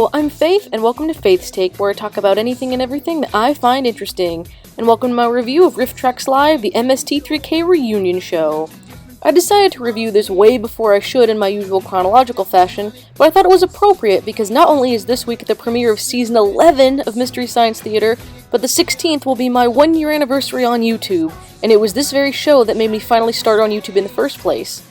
Hello, I'm Faith, and welcome to Faith's Take, where I talk about anything and everything that I find interesting. And welcome to my review of RIfftrax Live, the MST3K Reunion Show. I decided to review this way before I should in my usual chronological fashion, but I thought it was appropriate because not only is this week the premiere of Season 11 of Mystery Science Theater, but the 16th will be my 1-year anniversary on YouTube, and it was this very show that made me finally start on YouTube in the first place.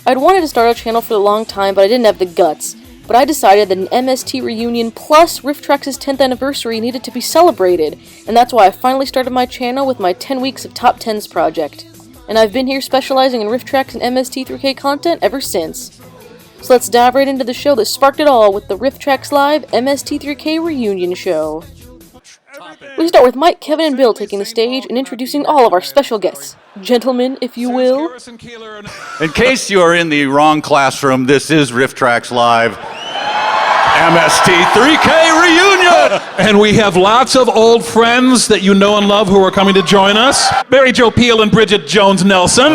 I'd wanted to start a channel for a long time, but I didn't have the guts. But I decided that an MST reunion plus RIfftrax's 10th anniversary needed to be celebrated, and that's why I finally started my channel with my 10 weeks of Top 10s project. And I've been here specializing in RIfftrax and MST3K content ever since. So let's dive right into the show that sparked it all with the RIfftrax Live MST3K Reunion Show. We start with Mike, Kevin, and Bill taking the stage and introducing all of our special guests. Gentlemen, if you will. In case you are in the wrong classroom, this is RIfftrax Live MST3K Reunion! And we have lots of old friends that you know and love who are coming to join us. Mary Jo Peel and Bridget Jones Nelson.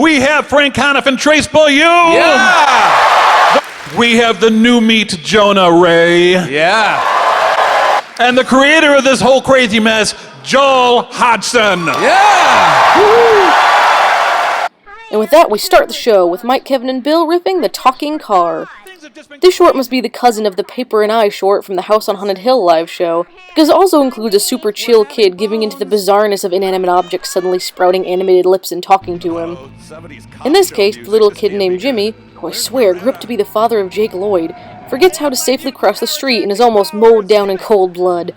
We have Frank Conniff and Trace Beaulieu. Yeah! We have the new meat Jonah Ray. Yeah! And the creator of this whole crazy mess, Joel Hodgson. Yeah! Woo! And with that, we start the show with Mike, Kevin, and Bill riffing The Talking Car. This short must be the cousin of the Paper and I short from the House on Haunted Hill live show, because it also includes a super chill kid giving into the bizarreness of inanimate objects suddenly sprouting animated lips and talking to him. In this case, the little kid named Jimmy, who I swear grew up to be the father of Jake Lloyd, forgets how to safely cross the street and is almost mowed down in cold blood.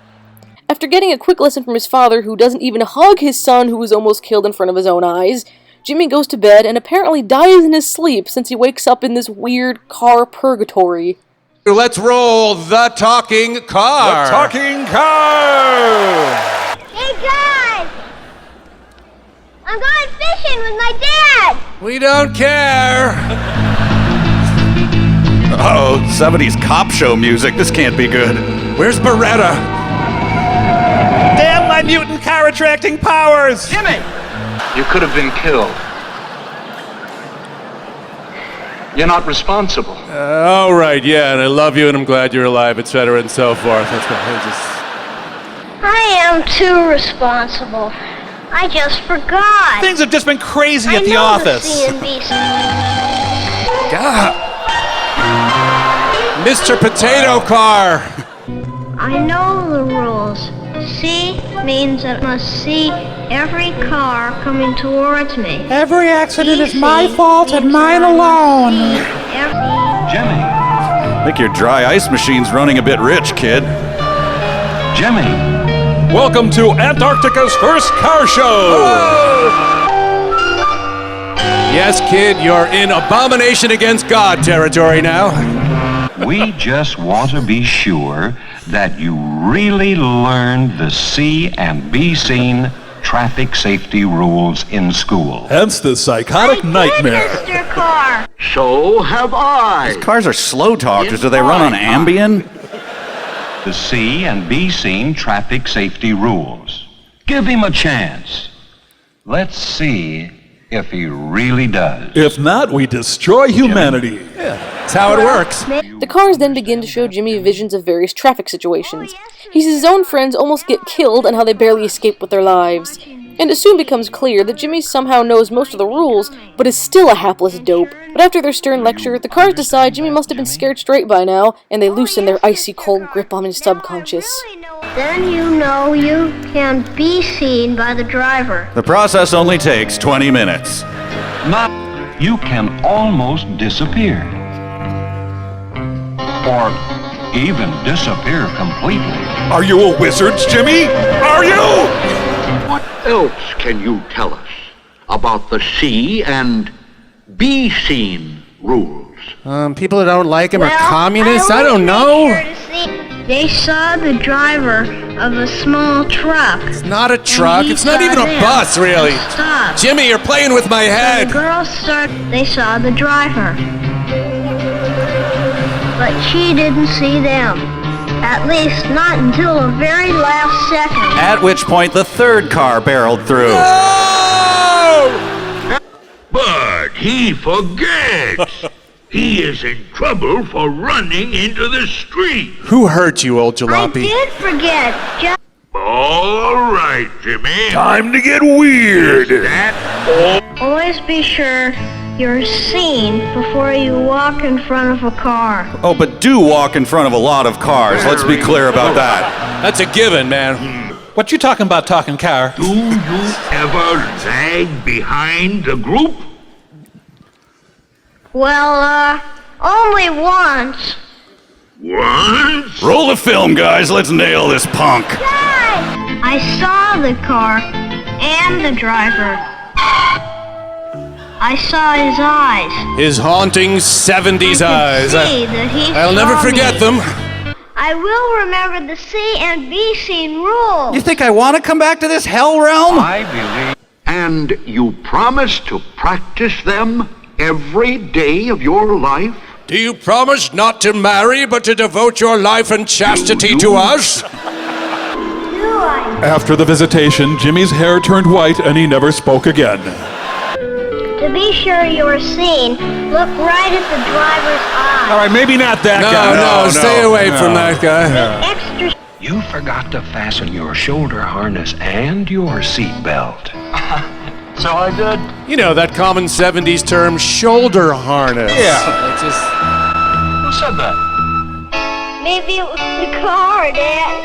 After getting a quick lesson from his father, who doesn't even hug his son who was almost killed in front of his own eyes, Jimmy goes to bed and apparently dies in his sleep since he wakes up in this weird car purgatory. Let's roll The Talking Car! The Talking Car! Hey guys! I'm going fishing with my dad! We don't care! Uh-oh, 70s cop show music. This can't be good. Where's Beretta? Damn my mutant car attracting powers! Jimmy! You could have been killed. You're not responsible. All right, yeah, and I love you, and I'm glad you're alive, etc., and so forth. That's what I am too responsible. I just forgot. Things have just been crazy at the I know office. the CNBC. God. Mr. Potato Car. I know the rules. See means I must see every car coming towards me. Every accident is my fault and mine alone. Jimmy. I think your dry ice machine's running a bit rich, kid. Jimmy. Welcome to Antarctica's first car show! Yes, kid, you're in Abomination Against God territory now. We just want to be sure that you really learned the C and B scene traffic safety rules in school. Hence the psychotic nightmare. Mr. Car. So have I. These cars are slow talkers. Do they run on Ambien? The C and B scene traffic safety rules. Give him a chance. Let's see if he really does. If not, we destroy humanity. That's how it works. The cars then begin to show Jimmy visions of various traffic situations. He sees his own friends almost get killed and how they barely escape with their lives. And it soon becomes clear that Jimmy somehow knows most of the rules, but is still a hapless dope. But after their stern lecture, the cars decide Jimmy must have been scared straight by now, and they loosen their icy cold grip on his subconscious. Then you know you can be seen by the driver. The process only takes 20 minutes. Not, you can almost disappear. Or even disappear completely. Are you a wizard, Jimmy? Are you? What else can you tell us about the C and B scene rules? People that don't like him are communists? I don't Sure know. to see. They saw the driver of a small truck. It's not a truck. It's not even a bus, really. Stop. Jimmy, you're playing with my The head. girls they saw the driver. But she didn't see them. At least not until the very last second. At which point the third car barreled through. But he forgets. He is in trouble for running into the street. Who hurt you, old jalopy? I did forget. Just All right, Jimmy. Time to get weird. That always be sure you're seen before you walk in front of a car. Oh, but do walk in front of a lot of cars. Let's be clear about that. That's a given, man. What you talking about, talking car? Do you ever lag behind the group? Well, only once. Once? Roll the film, guys. Let's nail this punk. I saw the car and the driver. I saw his eyes. His haunting 70s eyes. See that he I'll never saw forget me. them. I will remember the C and B scene rules. You think I want to come back to this hell realm? I believe. And you promise to practice them every day of your life? Do you promise not to marry, but to devote your life and chastity to us? Do I? After the visitation, Jimmy's hair turned white and he never spoke again. To be sure you're seen, look right at the driver's eye. All right, maybe not that guy. No, stay away from that guy. Extra. You forgot to fasten your shoulder harness and your seat belt. So I did. You know, that common 70s term, shoulder harness. Yeah. It's just... Who said that? Maybe it was the car, Dad.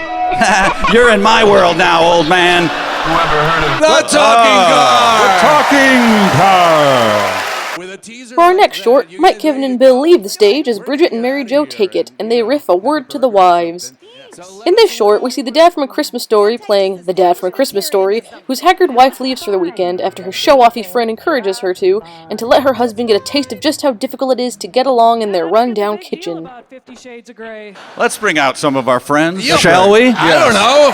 You're in my world now, old man. Whoever heard of The Talking Car! Talking car. With a teaser For our like next that, short, you Mike, get Kevin, ready and to Bill go. leave the stage as Bridget and Mary Jo take it, and they riff a word to the wives. In this short, we see the dad from A Christmas Story playing the dad from A Christmas Story, whose haggard wife leaves for the weekend after her show-offy friend encourages her to, and to let her husband get a taste of just how difficult it is to get along in their run-down kitchen. Let's bring out some of our friends, shall we? I don't know.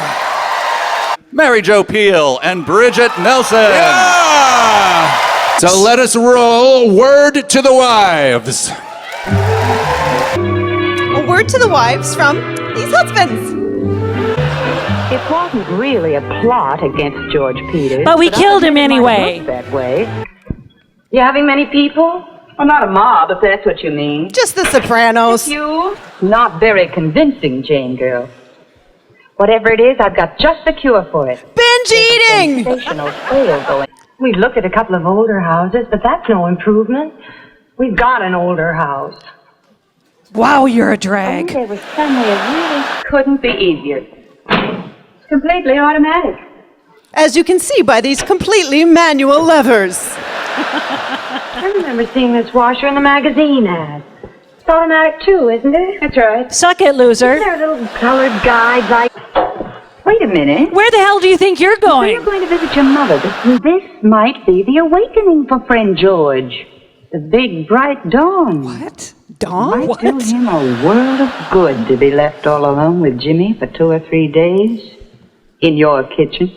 Mary Jo Peel and Bridget Nelson. Yeah! So let us roll Word to the Wives. A word to the wives from these husbands. It wasn't really a plot against George Peters. But we killed him it might anyway. look that way. You having many people? Well, not a mob, if that's what you mean. Just the Sopranos. You? Not very convincing, Jane girl. Whatever it is, I've got just the cure for it. Binge eating! Sensational sale going. We've looked at a couple of older houses, but that's no improvement. We've got an older house. Wow, you're a drag. They were suddenly, it really couldn't be easier. It's completely automatic. As you can see by these completely manual levers. I remember seeing this washer in the magazine ad. It's automatic too, isn't it? That's right. Suck it, loser. There are little colored guides like... Wait a minute. Where the hell do you think you're So going? you're going to visit your mother. This might be the awakening for friend George. The big, bright dawn. What? Dawn? Might do him a world of good to be left all alone with Jimmy for 2 or 3 days in your kitchen.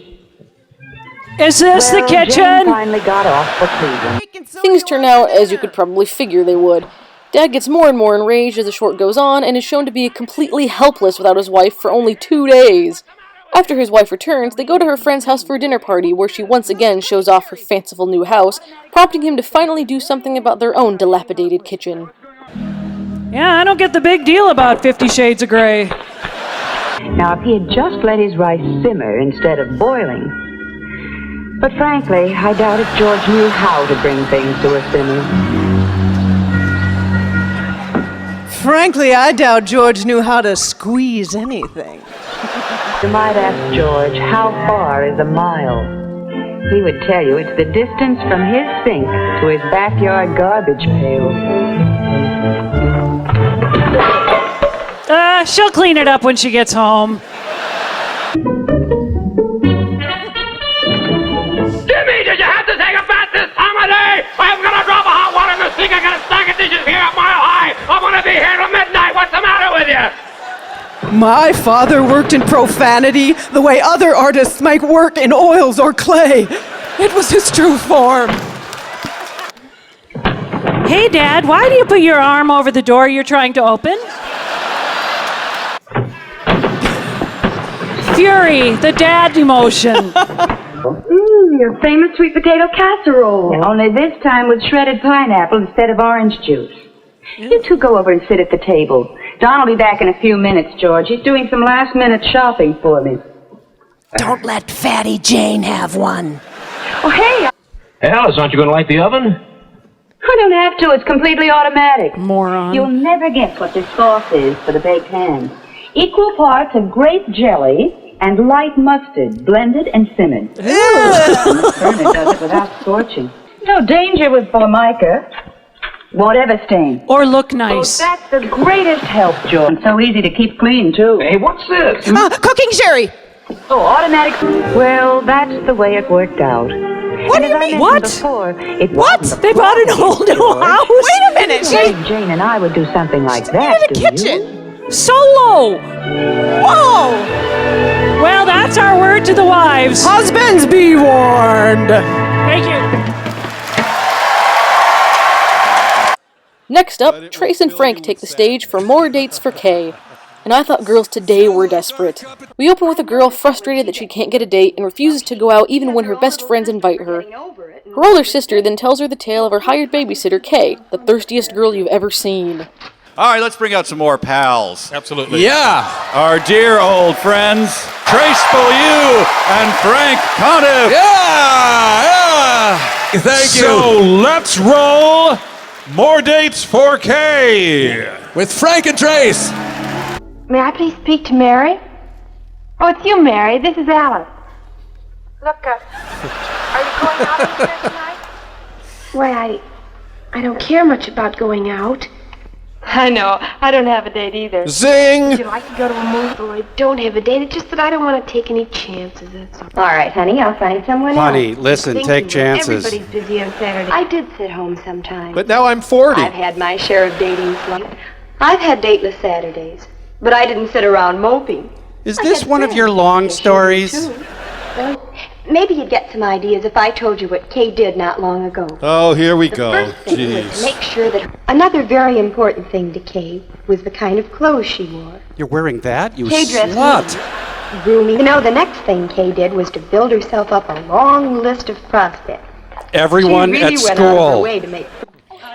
Is this the Jane kitchen? finally got off for Cleveland. Things turn out as you could probably figure they would. Dad gets more and more enraged as the short goes on, and is shown to be completely helpless without his wife for only 2 days. After his wife returns, they go to her friend's house for a dinner party, where she once again shows off her fanciful new house, prompting him to finally do something about their own dilapidated kitchen. Yeah, I don't get the big deal about 50 Shades of Grey. Now, if he had just let his rice simmer instead of boiling. But frankly, I doubt if George knew how to bring things to a simmer. Frankly, I doubt George knew how to squeeze anything. You might ask George, how far is a mile? He would tell you it's the distance from his sink to his backyard garbage pail. She'll clean it up when she gets home. Jimmy, did you have to take a bath this time of day? I'm gonna drop a hot water in the sink. I got a stack of dishes here a mile high. I'm gonna be here till midnight. What's the matter with you? My father worked in profanity the way other artists might work in oils or clay. It was his true form. Hey, Dad, why do you put your arm over the door you're trying to open? Fury, the dad emotion. Your famous sweet potato casserole. Only this time with shredded pineapple instead of orange juice. You two go over and sit at the table. Don will be back in a few minutes, George. He's doing some last-minute shopping for me. Don't let Fatty Jane have one. Oh, hey! Alice, aren't you going to light the oven? I don't have to. It's completely automatic. Moron. You'll never guess what this sauce is for the baked ham. Equal parts of grape jelly and light mustard, blended and simmered. Bernard does it without scorching. No danger with formica. Won't ever stain. Or look nice. Oh, that's the greatest help, George. So easy to keep clean, too. Hey, what's this? Cooking sherry. Oh, automatic. Well, that's the way it worked out. What do you mean? What? Before, What? They bought an whole new house? Wait a minute. Jane and I would do something like that. In the kitchen. Solo! Whoa! Well, that's our word to the wives. Husbands, be warned. Thank you. Next up, Trace and Frank take the stage for more dates for Kay. And I thought girls today were desperate. We open with a girl frustrated that she can't get a date and refuses to go out even when her best friends invite her. Her older sister then tells her the tale of her hired babysitter, Kay, the thirstiest girl you've ever seen. All right, let's bring out some more pals. Absolutely. Yeah. Our dear old friends, Trace Beaulieu and Frank Conniff. Yeah. Thank you. So let's roll more dates for Kay. With Frank and Trace. May I please speak to Mary? Oh, it's you, Mary. This is Alice. Look, are you going out with her tonight? Why, I don't care much about going out. I know. I don't have a date either. Zing! Would you like to go to a movie? Oh, I don't have a date. It's just that I don't want to take any chances. That's all. All right, honey, I'll find someone else. Honey, listen, Thinking take that chances. Everybody's busy on Saturday. I did sit home sometimes. But now I'm 40. I've had my share of dating slump. I've had dateless Saturdays, but I didn't sit around moping. Is this one of your long stories? Well, maybe you'd get some ideas if I told you what Kay did not long ago. Oh, here we go. First thing was to make sure that another very important thing to Kay was the kind of clothes she wore. You're wearing that? You Kay dressed slut. roomy. You know, the next thing Kay did was to build herself up a long list of prospects. Everyone she really at went out of her school. way to make.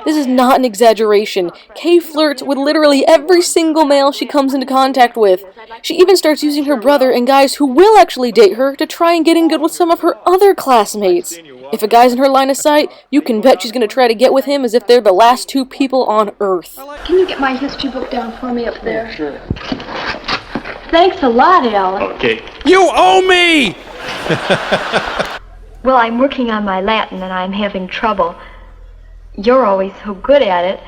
This is not an exaggeration. Kay flirts with literally every single male she comes into contact with. She even starts using her brother and guys who will actually date her to try and get in good with some of her other classmates. If a guy's in her line of sight, you can bet she's going to try to get with him as if they're the last two people on Earth. Can you get my history book down for me up there? Sure. Thanks a lot, Alan. Okay. You owe me! Well, I'm working on my Latin and I'm having trouble. You're always so good at it.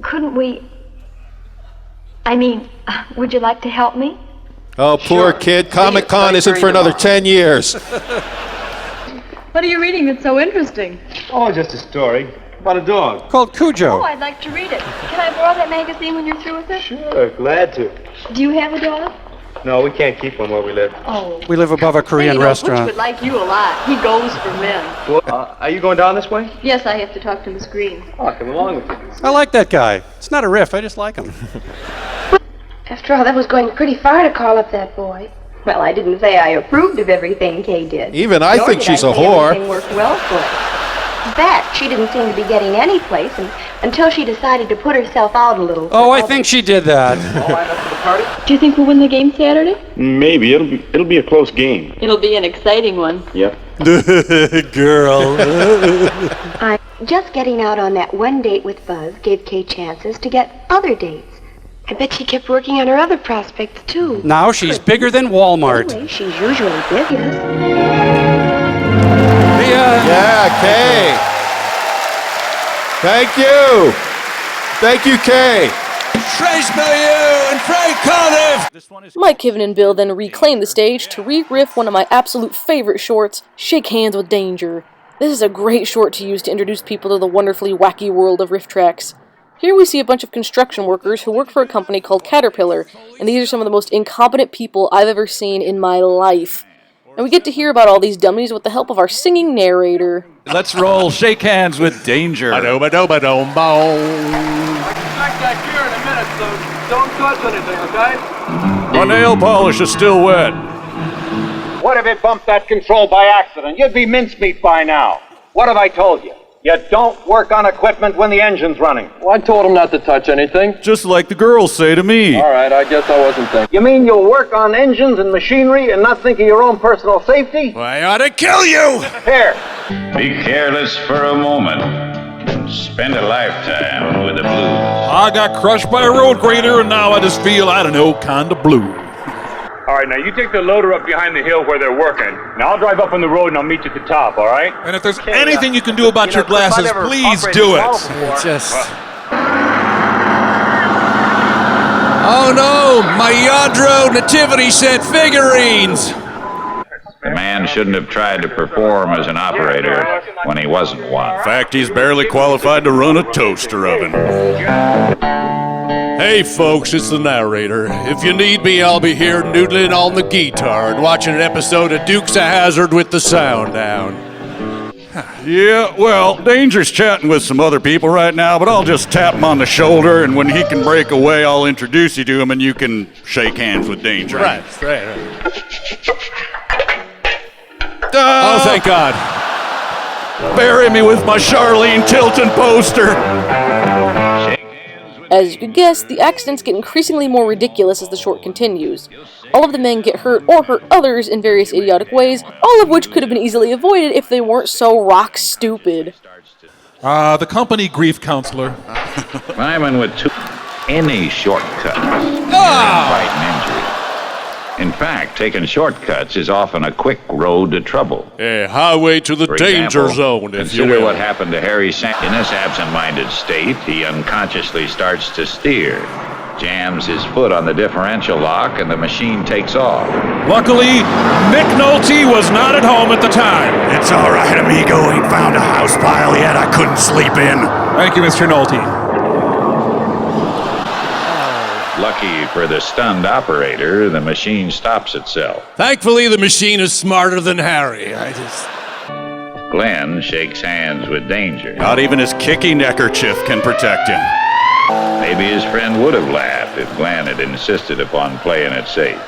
Couldn't we... I mean, would you like to help me? Oh, poor kid. Comic-Con isn't for another 10 years. What are you reading that's so interesting? Oh, just a story about a dog. Called Cujo. Oh, I'd like to read it. Can I borrow that magazine when you're through with it? Sure, glad to. Do you have a dog? No, we can't keep one where we live. Oh. We live above a Korean Butch restaurant. would like you a lot. He goes for men. Well, are you going down this way? Yes, I have to talk to Miss Green. Oh, I'll come along with you. I like that guy. It's not a riff, I just like him. After all, that was going pretty far to call up that boy. Well, I didn't say I approved of everything Kay did. Even I think she's a whore. Everything worked well for her. In fact, she didn't seem to be getting any place until she decided to put herself out a little. Oh, I think she did that. All right, up to the party? Do you think we'll win the game Saturday? Maybe. It'll be a close game. It'll be an exciting one. Yep. Girl. Just getting out on that one date with Buzz gave Kay chances to get other dates. I bet she kept working on her other prospects, too. Now she's bigger than Walmart. Anyway, she's usually busiest. Yeah, Kay. Thank you. Thank you, Kay. Trace Beaulieu and Frank Conniff. Mike, Kevin, and Bill then reclaim the stage to re-riff one of my absolute favorite shorts, Shake Hands with Danger. This is a great short to use to introduce people to the wonderfully wacky world of RIfftrax. Here we see a bunch of construction workers who work for a company called Caterpillar, and these are some of the most incompetent people I've ever seen in my life. And we get to hear about all these dummies with the help of our singing narrator. Let's roll Shake Hands with Danger. Ba-do-ba-do-ba-dum-boom. Back that gear in a minute, so don't touch anything, okay? My nail polish is still wet. What if it bumped that control by accident? You'd be mincemeat by now. What have I told you? You don't work on equipment when the engine's running. Well, I told him not to touch anything. Just like the girls say to me. All right, I guess I wasn't thinking. You mean you'll work on engines and machinery and not think of your own personal safety? Well, I ought to kill you! Here. Be careless for a moment and spend a lifetime with the blues. I got crushed by a road grader and now I just feel, I don't know, kind of blue. All right, now you take the loader up behind the hill where they're working. Now I'll drive up on the road and I'll meet you at the top, all right? And if there's anything you can do about your glasses, please do it. Oh no, my Yadro nativity set figurines! The man shouldn't have tried to perform as an operator when he wasn't one. In fact, he's barely qualified to run a toaster oven. Hey folks, it's the narrator. If you need me, I'll be here noodling on the guitar and watching an episode of Dukes of Hazzard with the sound down. Yeah, well, Danger's chatting with some other people right now, but I'll just tap him on the shoulder, and when he can break away, I'll introduce you to him, and you can shake hands with Danger. Right. Oh, thank God. Bury me with my Charlene Tilton poster. As you could guess, the accidents get increasingly more ridiculous as the short continues. All of the men get hurt or hurt others in various idiotic ways, all of which could have been easily avoided if they weren't so rock stupid. The company grief counselor. Climbing with any shortcut can invite an injury. In fact, taking shortcuts is often a quick road to trouble. A highway to the danger zone, if you consider will. what happened to Harry Sam. In this absent-minded state, he unconsciously starts to steer, jams his foot on the differential lock, and the machine takes off. Luckily, Nick Nolte was not at home at the time. It's all right, amigo. Ain't found a house pile yet I couldn't sleep in. Thank you, Mr. Nolte. Lucky for the stunned operator, the machine stops itself. Thankfully, the machine is smarter than Harry. Glenn shakes hands with Danger. Not even his kicky neckerchief can protect him. Maybe his friend would have laughed if Glenn had insisted upon playing it safe.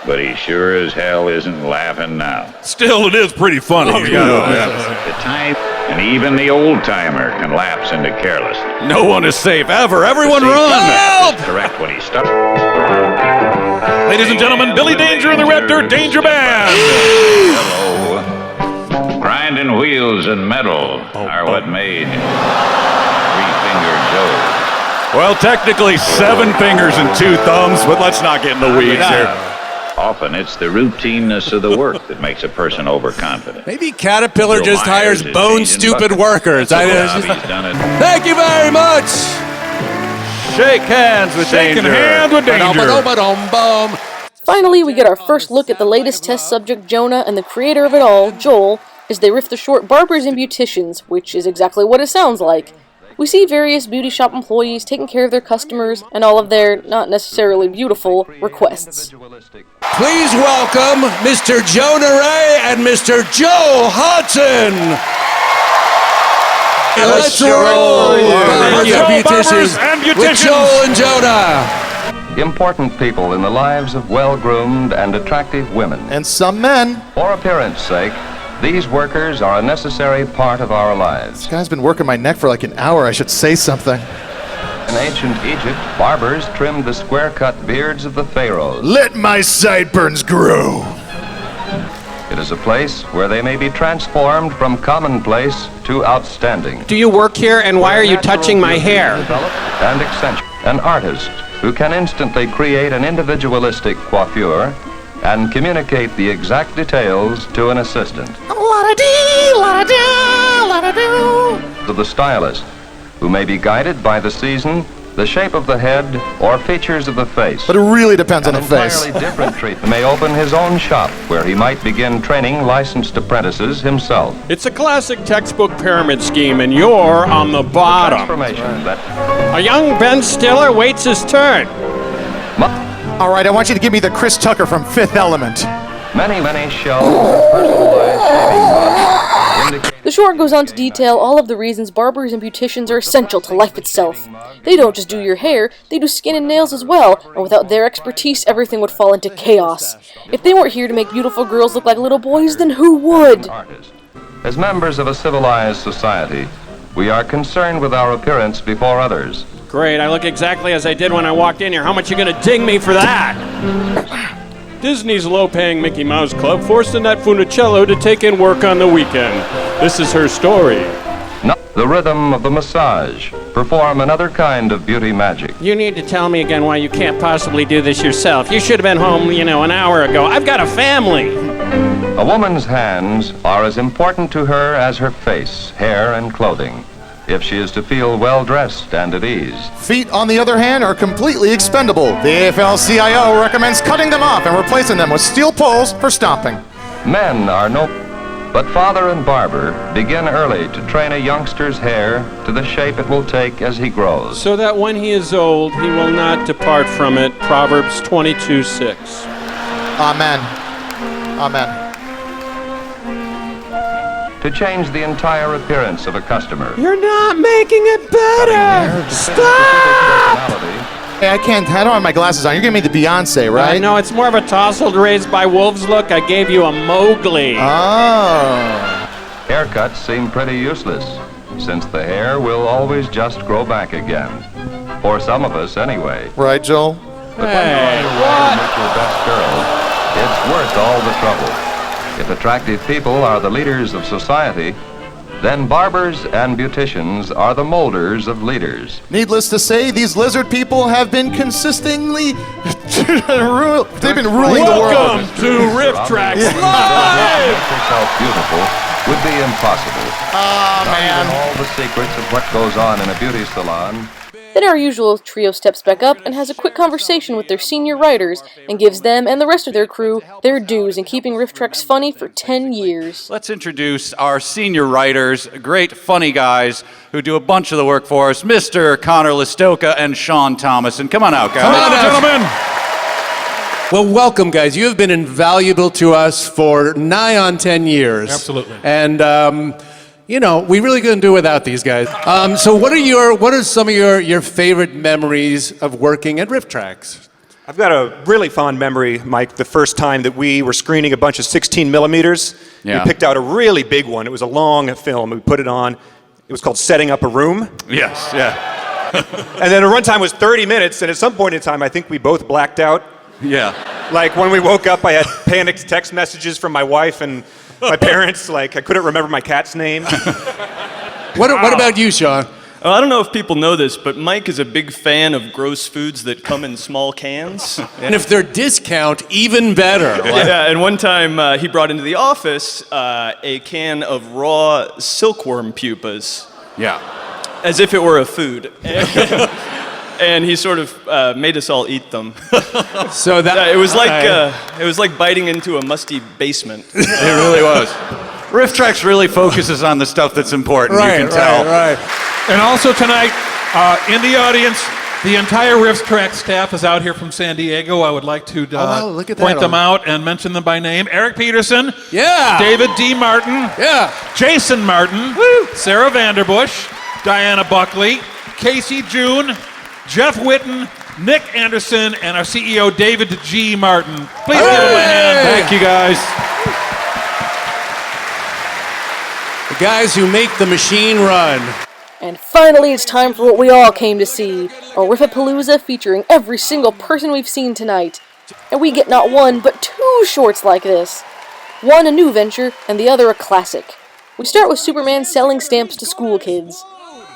But he sure as hell isn't laughing now. Still, it is pretty funny. The time, and even the old-timer can lapse into carelessness. No one is safe ever. Everyone run! Help! Correct when he stops. Ladies and gentlemen, Billy Danger and the Red Dirt Danger Band. Hello. Grinding wheels and metal are what made Three-Finger Joe. Well, technically 7 fingers and 2 thumbs, but let's not get in the weeds here. Often it's the routineness of the work that makes a person overconfident. Maybe Caterpillar Joe just hires Myers is bone-stupid changing workers. buckets. He's done it. Thank you very much. Shake hands with Danger. Shaking hands with Danger. Finally, we get our first look at the latest test subject, Jonah, and the creator of it all, Joel, as they riff the short Barbers and Beauticians, which is exactly what it sounds like. We see various beauty shop employees taking care of their customers and all of their, not necessarily beautiful, requests. Please welcome Mr. Jonah Ray and Mr. Joe Hudson. Let's roll! Barbers and Beauticians with Joel and Jonah. Important people in the lives of well-groomed and attractive women. And some men. For appearance sake, these workers are a necessary part of our lives. This guy's been working my neck for like an hour. I should say something. In ancient Egypt, barbers trimmed the square-cut beards of the pharaohs. Let my sideburns grow. It is a place where they may be transformed from commonplace to outstanding. Do you work here, and why are you touching my hair? And eccentric. An artist who can instantly create an individualistic coiffure and communicate the exact details to an assistant. To the stylist, who may be guided by the season, the shape of the head, or features of the face. But it really depends on the face. An entirely different treatment may open his own shop, where he might begin training licensed apprentices himself. It's a classic textbook pyramid scheme, and you're on the bottom. A young Ben Stiller waits his turn. All right, I want you to give me the Chris Tucker from Fifth Element. Many shelves of personalized shaving products. The short goes on to detail all of the reasons barbers and beauticians are essential to life itself. They don't just do your hair, they do skin and nails as well, and without their expertise, everything would fall into chaos. If they weren't here to make beautiful girls look like little boys, then who would? As members of a civilized society, we are concerned with our appearance before others. Great, I look exactly as I did when I walked in here. How much you gonna ding me for that? Disney's low-paying Mickey Mouse Club forced Annette Funicello to take in work on the weekend. This is her story. The rhythm of the massage. Perform another kind of beauty magic. You need to tell me again why you can't possibly do this yourself. You should have been home, an hour ago. I've got a family. A woman's hands are as important to her as her face, hair, and clothing, if she is to feel well-dressed and at ease. Feet, on the other hand, are completely expendable. The AFL-CIO recommends cutting them off and replacing them with steel poles for stomping. Men are But Father and Barber begin early to train a youngster's hair to the shape it will take as he grows. So that when he is old, he will not depart from it. Proverbs 22:6. Amen. Amen. To change the entire appearance of a customer. You're not making it better! Stop! Hey, I don't have my glasses on. You're giving me the Beyonce, right? No, it's more of a tousled raised by wolves look. I gave you a Mowgli. Oh. Haircuts seem pretty useless, since the hair will always just grow back again. For some of us, anyway. Right, Joel? But when you're on your way to make your best girl, it's worth all the trouble. If attractive people are the leaders of society, then barbers and beauticians are the molders of leaders. Needless to say, these lizard people have been consistently they've been ruling the world. Welcome to RIfftrax Live! Make yourself beautiful would be impossible. Man. All the secrets of what goes on in a beauty salon. Then our usual trio steps back up and has a quick conversation with their senior writers and gives them and the rest of their crew their dues in keeping RIfftrax funny for 10 years. Let's introduce our senior writers, great funny guys who do a bunch of the work for us, Mr. Connor Listoka and Sean Thomas. And come on out, guys. Come on, gentlemen. Well, welcome, guys. You have been invaluable to us for nigh on 10 years. Absolutely. And, we really couldn't do without these guys. So what are some of your favorite memories of working at RIfftrax? I've got a really fond memory, Mike, the first time that we were screening a bunch of 16 millimeters. Yeah. We picked out a really big one. It was a long film. We put it on. It was called Setting Up a Room. Yes, yeah. And then the runtime was 30 minutes, and at some point in time, I think we both blacked out. Yeah. Like when we woke up, I had panicked text messages from my wife and my parents, like I couldn't remember my cat's name. What about you, Sean? I don't know if people know this, but Mike is a big fan of gross foods that come in small cans. And if they're discount, even better. Yeah, and one time he brought into the office a can of raw silkworm pupas. Yeah. As if it were a food. And he sort of made us all eat them. So that it was like biting into a musty basement. It really was. RIfftrax really focuses on the stuff that's important, you can tell. Right. And also tonight, in the audience, the entire RIfftrax staff is out here from San Diego. I would like to look at that. point them out and mention them by name. Eric Peterson. Yeah. David D. Martin. Yeah. Jason Martin. Woo. Sarah Vanderbush. Diana Buckley. Casey June. Jeff Witten. Nick Anderson. And our CEO, David G. Martin. Please give them a hand. Thank you, guys. The guys who make the machine run. And finally, it's time for what we all came to see, a Riffapalooza featuring every single person we've seen tonight. And we get not one, but two shorts like this. One a new venture, and the other a classic. We start with Superman selling stamps to school kids.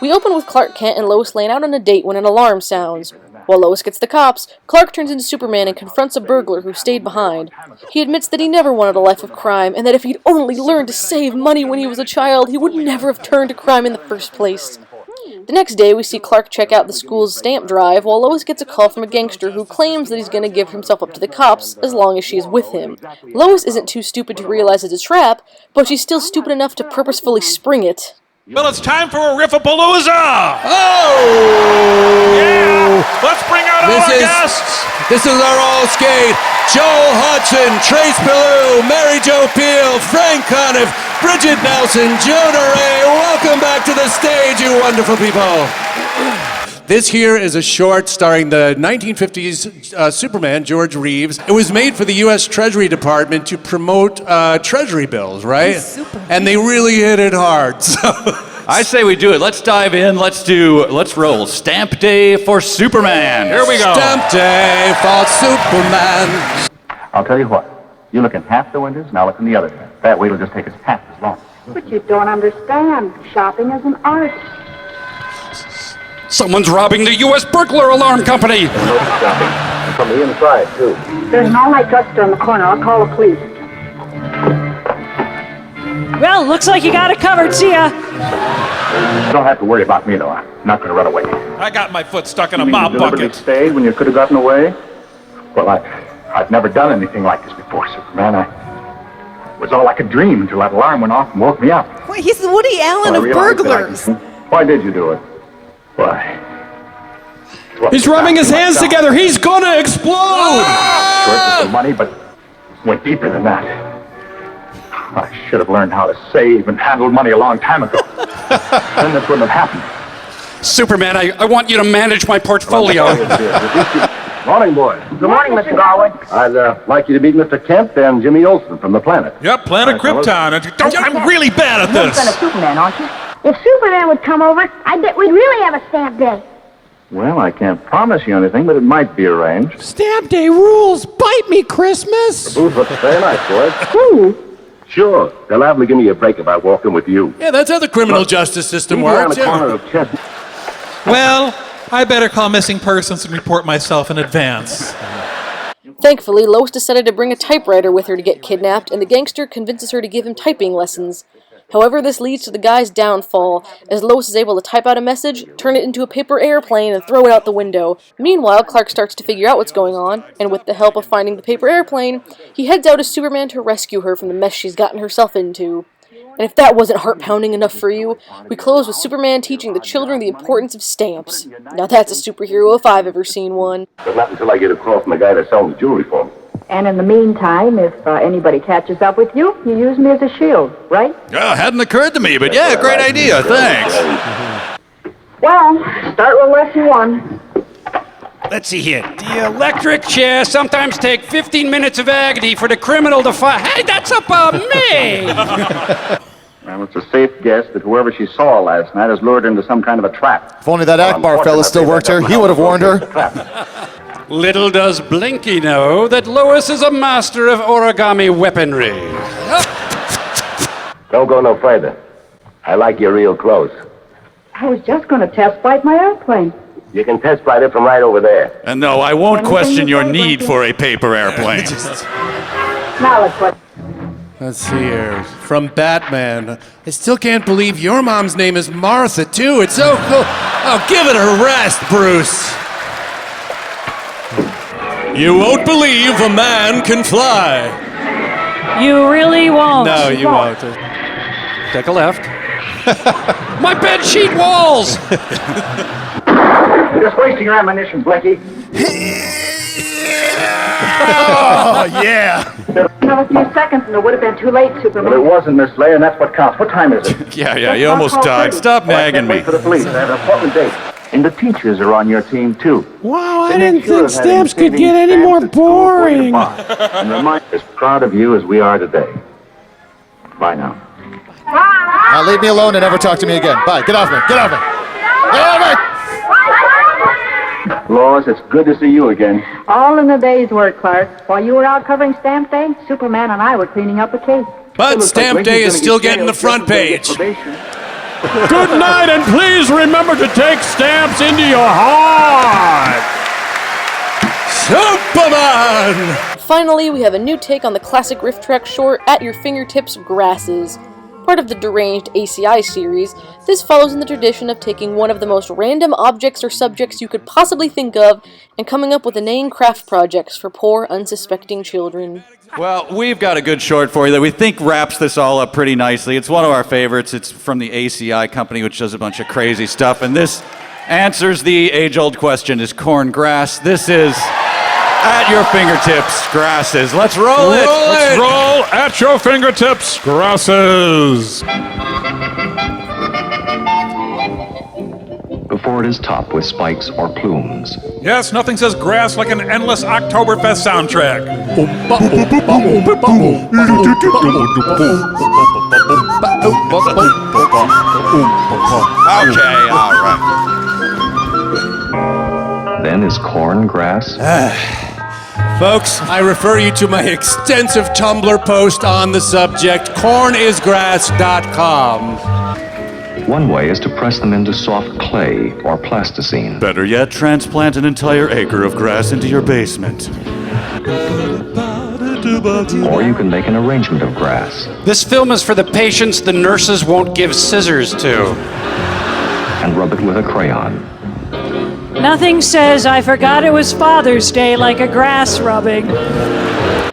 We open with Clark Kent and Lois Lane out on a date when an alarm sounds. While Lois gets the cops, Clark turns into Superman and confronts a burglar who stayed behind. He admits that he never wanted a life of crime, and that if he'd only learned to save money when he was a child, he would never have turned to crime in the first place. The next day, we see Clark check out the school's stamp drive, while Lois gets a call from a gangster who claims that he's going to give himself up to the cops as long as she is with him. Lois isn't too stupid to realize it's a trap, but she's still stupid enough to purposefully spring it. Well, it's time for a Riffapalooza! Oh! Yeah! Let's bring out all our guests! This is our all-skate. Joel Hudson, Trace Ballou, Mary Jo Peel, Frank Conniff, Bridget Nelson, Jonah Ray. Welcome back to the stage, you wonderful people. This here is a short starring the 1950s Superman, George Reeves. It was made for the U.S. Treasury Department to promote treasury bills, right? And they really hit it hard. So I say we do it. Let's dive in. Let's roll. Stamp Day for Superman. Here we go. Stamp Day for Superman. I'll tell you what. You look in half the windows, and I'll look in the other half. That way it'll just take us half as long. But you don't understand. Shopping is an art. Someone's robbing the U.S. burglar alarm company. And from the inside, too. There's an all-night drugstore in the corner. I'll call the police. Well, looks like you got it covered. See ya. You don't have to worry about me, though. I'm not going to run away. I got my foot stuck in a You mop deliberately bucket. stayed when you could have gotten away? Well, I've never done anything like this before, Superman. It was all like a dream until that alarm went off and woke me up. Wait, he's the Woody Allen Well, I of realized that burglars. Why did you do it? Why? He's rubbing his hands together. He's gonna explode! Short of money, but went deeper than that. I should have learned how to save and handle money a long time ago. Then this wouldn't have happened. Superman, I want you to manage my portfolio. Morning, boys. Good morning, Mr. Garwood. I'd like you to meet Mr. Kent and Jimmy Olsen from the Planet. Yep, Planet Krypton. I'm really bad at You're this. son of Superman, aren't you? If Superman would come over, I bet we'd really have a stamp day. Well, I can't promise you anything, but it might be arranged. Stamp Day rules. Bite me, Christmas. The booth looks very nice, boys. Who? Sure. They'll happily give me a break if I walk in with you. Yeah, that's how the criminal justice system Meet me around works. the corner Yeah. of Chestnut. Well, I better call missing persons and report myself in advance. Thankfully, Lois decided to bring a typewriter with her to get kidnapped, and the gangster convinces her to give him typing lessons. However, this leads to the guy's downfall, as Lois is able to type out a message, turn it into a paper airplane, and throw it out the window. Meanwhile, Clark starts to figure out what's going on, and with the help of finding the paper airplane, he heads out as Superman to rescue her from the mess she's gotten herself into. And if that wasn't heart-pounding enough for you, we close with Superman teaching the children the importance of stamps. Now that's a superhero if I've ever seen one. But not until I get a call from the guy that's selling the jewelry for me. And in the meantime, if anybody catches up with you, you use me as a shield, right? Oh, hadn't occurred to me, but yeah, great idea. Thanks. Well, start with lesson 1. Let's see here. The electric chair sometimes take 15 minutes of agony for the criminal to find. Hey, that's about me! Well, it's a safe guess that whoever she saw last night has lured her into some kind of a trap. If only that Akbar fella still worked here, he would have warned her. Little does Blinky know that Lois is a master of origami weaponry. Don't go no further. I like your real close. I was just going to test flight my airplane. You can test flight it from right over there. And no, I won't question your need for a paper airplane. Now let's what? Let's see here. From Batman. I still can't believe your mom's name is Martha, too. It's so cool. Oh, give it a rest, Bruce. You won't believe a man can fly. You really won't. No, you won't. Take a left. My bed sheet walls! You're just wasting your ammunition, Blinky. Oh, yeah. Another few seconds and it would have been too late, Superman. But it wasn't, Miss Lay, and that's what counts. What time is it? Yeah, you almost died. Stop nagging me. Wait for the police. I have an appointment date. And the teachers are on your team, too. Wow, I They make didn't sure think of having stamps could savings get any stamps more at school for you to boring. buy. And remind as proud of you as we are today. Bye now. Now leave me alone and never talk to me again. Bye. Get off me. Get off me. Get off me. Lois, it's good to see you again. All in a day's work, Clark. While you were out covering Stamp Day, Superman and I were cleaning up a case. But Stamp Day is still getting the front page. Good night, and please remember to take stamps into your heart. Superman! Finally, we have a new take on the classic RIfftrax short, At Your Fingertips, Grasses. Part of the deranged ACI series, this follows in the tradition of taking one of the most random objects or subjects you could possibly think of and coming up with inane craft projects for poor, unsuspecting children. Well, we've got a good short for you that we think wraps this all up pretty nicely. It's one of our favorites. It's from the ACI company, which does a bunch of crazy stuff. And this answers the age-old question, is corn grass? This is At Your Fingertips, Grasses. Let's roll it. Let's roll At Your Fingertips, Grasses. before it is topped with spikes or plumes. Yes, nothing says grass like an endless Oktoberfest soundtrack. Okay, all right. Then is corn grass. Folks, I refer you to my extensive Tumblr post on the subject, cornisgrass.com. One way is to press them into soft clay or plasticine. Better yet, transplant an entire acre of grass into your basement. Or you can make an arrangement of grass. This film is for the patients the nurses won't give scissors to. And rub it with a crayon. Nothing says I forgot it was Father's Day like a grass rubbing.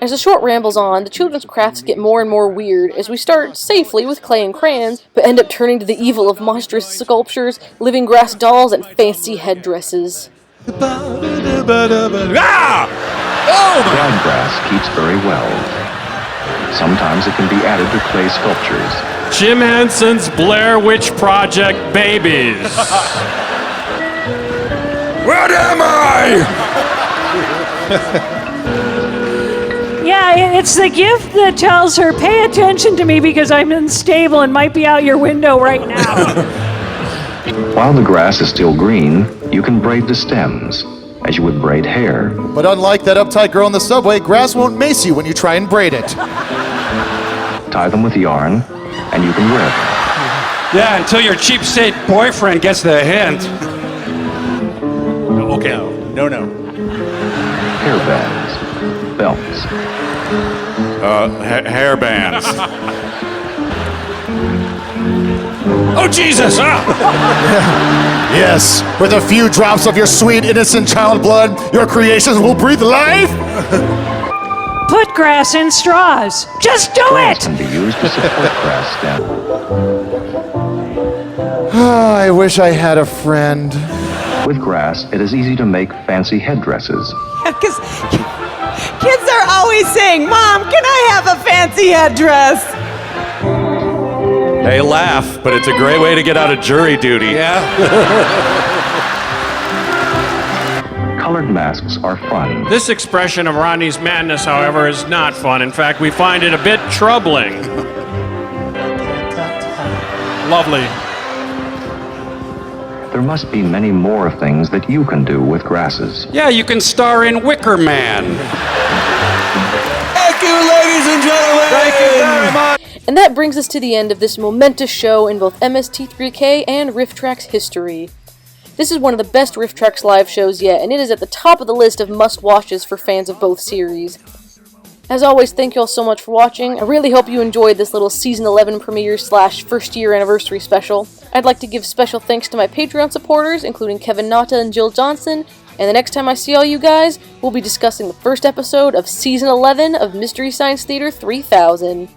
As the short rambles on, the children's crafts get more and more weird as we start safely with clay and crayons, but end up turning to the evil of monstrous sculptures, living grass dolls, and fancy headdresses. Dried grass keeps very well. Sometimes it can be added to clay sculptures. Jim Henson's Blair Witch Project babies. Where am I? Yeah, it's the gift that tells her, pay attention to me because I'm unstable and might be out your window right now. While the grass is still green, you can braid the stems, as you would braid hair. But unlike that uptight girl in the subway, grass won't mace you when you try and braid it. Tie them with yarn, and you can wear them. Yeah, until your cheapskate boyfriend gets the hint. Okay, no. Hair bands, belts. Hair bands. Oh, Jesus! Yes, with a few drops of your sweet, innocent child blood, your creations will breathe life. Put grass in straws. Just do Straws it! can be used to support grass stems. I wish I had a friend. With grass, it is easy to make fancy headdresses. Because kids are always saying, Mom, can I have a fancy headdress? They laugh, but it's a great way to get out of jury duty. Yeah. Colored masks are fun. This expression of Rodney's madness, however, is not fun. In fact, we find it a bit troubling. Lovely. There must be many more things that you can do with grasses. Yeah, you can star in Wicker Man. Thank you, ladies and gentlemen. Thank you very much. And that brings us to the end of this momentous show in both MST3K and RIfftrax history. This is one of the best RIfftrax live shows yet, and it is at the top of the list of must-watches for fans of both series. As always, thank you all so much for watching. I really hope you enjoyed this little Season 11 premiere / first year anniversary special. I'd like to give special thanks to my Patreon supporters, including Kevin Nata and Jill Johnson, and the next time I see all you guys, we'll be discussing the first episode of Season 11 of Mystery Science Theater 3000.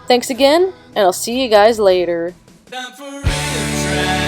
Thanks again, and I'll see you guys later. Time for RIfftrax.